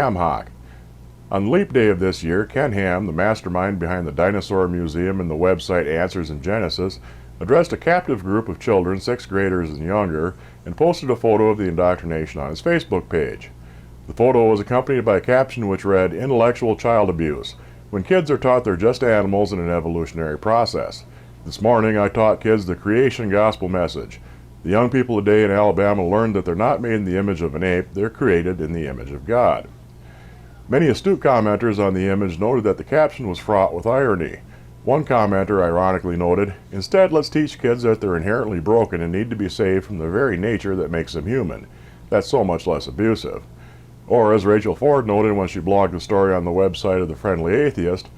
Hock. On Leap Day of this year, Ken Ham, the mastermind behind the Dinosaur Museum and the website Answers in Genesis, addressed a captive group of children, 6th graders and younger, and posted a photo of the indoctrination on his Facebook page. The photo was accompanied by a caption which read, "Intellectual child abuse, when kids are taught they're just animals in an evolutionary process. This morning I taught kids the creation gospel message. The young people today in Alabama learned that they're not made in the image of an ape, they're created in the image of God." Many astute commenters on the image noted that the caption was fraught with irony. One commenter ironically noted, "Instead, let's teach kids that they're inherently broken and need to be saved from the very nature that makes them human. That's so much less abusive." Or, as Rachel Ford noted when she blogged the story on the website of the Friendly Atheist,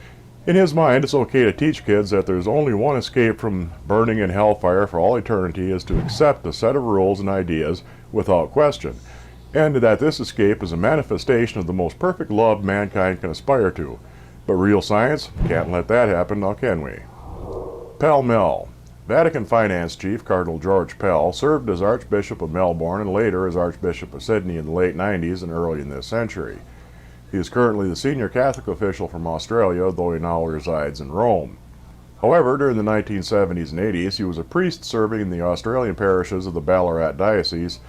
"In his mind, it's okay to teach kids that there's only one escape from burning in hellfire for all eternity is to accept a set of rules and ideas without question, and that this escape is a manifestation of the most perfect love mankind can aspire to. But real science? Can't let that happen, now can we?" Pell Mêle. Vatican Finance Chief Cardinal George Pell served as Archbishop of Melbourne and later as Archbishop of Sydney in the late 90s and early in this century. He is currently the senior Catholic official from Australia, though he now resides in Rome. However, during the 1970s and 80s, he was a priest serving in the Australian parishes of the Ballarat Diocese,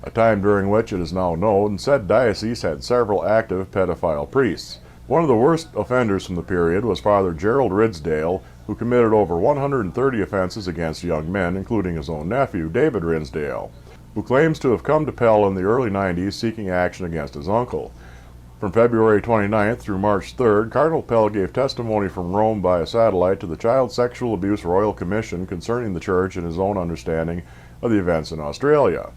a time during which it is now known said diocese had several active pedophile priests. One of the worst offenders from the period was Father Gerald Ridsdale, who committed over 130 offenses against young men, including his own nephew, David Ridsdale, who claims to have come to Pell in the early 90s seeking action against his uncle. From February 29th through March 3rd, Cardinal Pell gave testimony from Rome via satellite to the Child Sexual Abuse Royal Commission concerning the Church and his own understanding of the events in Australia.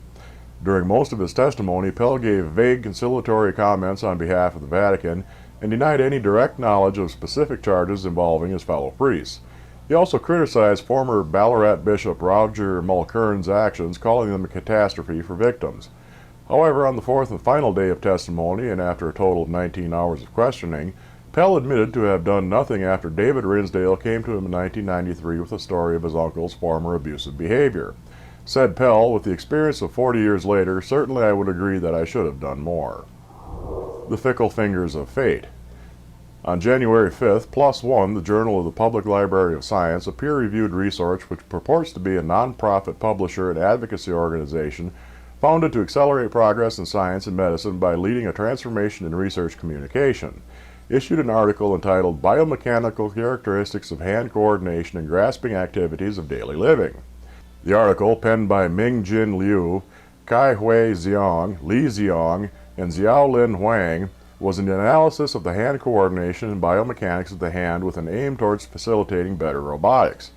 During most of his testimony, Pell gave vague conciliatory comments on behalf of the Vatican and denied any direct knowledge of specific charges involving his fellow priests. He also criticized former Ballarat Bishop Roger Mulkern's actions, calling them a catastrophe for victims. However, on the fourth and final day of testimony, and after a total of 19 hours of questioning, Pell admitted to have done nothing after David Ridsdale came to him in 1993 with a story of his uncle's former abusive behavior. Said Pell, "With the experience of 40 years later, certainly I would agree that I should have done more." The Fickle Fingers of Fate. On January 5th, PLOS ONE, the Journal of the Public Library of Science, a peer-reviewed research which purports to be a non-profit publisher and advocacy organization founded to accelerate progress in science and medicine by leading a transformation in research communication, issued an article entitled "Biomechanical Characteristics of Hand Coordination and Grasping Activities of Daily Living." The article, penned by Ming-Jin Liu, Kai-Hui Xiong, Li Xiong, and Xiaolin Huang, was an analysis of the hand coordination and biomechanics of the hand with an aim towards facilitating better robotics.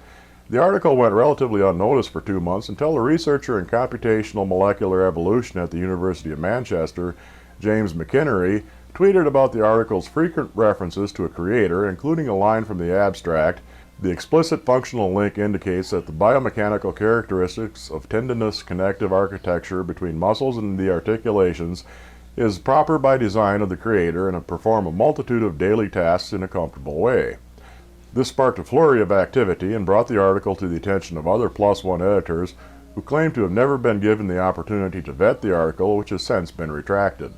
The article went relatively unnoticed for 2 months until a researcher in computational molecular evolution at the University of Manchester, James McInnery, tweeted about the article's frequent references to a creator, including a line from the abstract. The explicit functional link indicates that the biomechanical characteristics of tendinous connective architecture between muscles and the articulations is proper by design of the creator and perform a multitude of daily tasks in a comfortable way. This sparked a flurry of activity and brought the article to the attention of other PLOS ONE editors who claim to have never been given the opportunity to vet the article, which has since been retracted.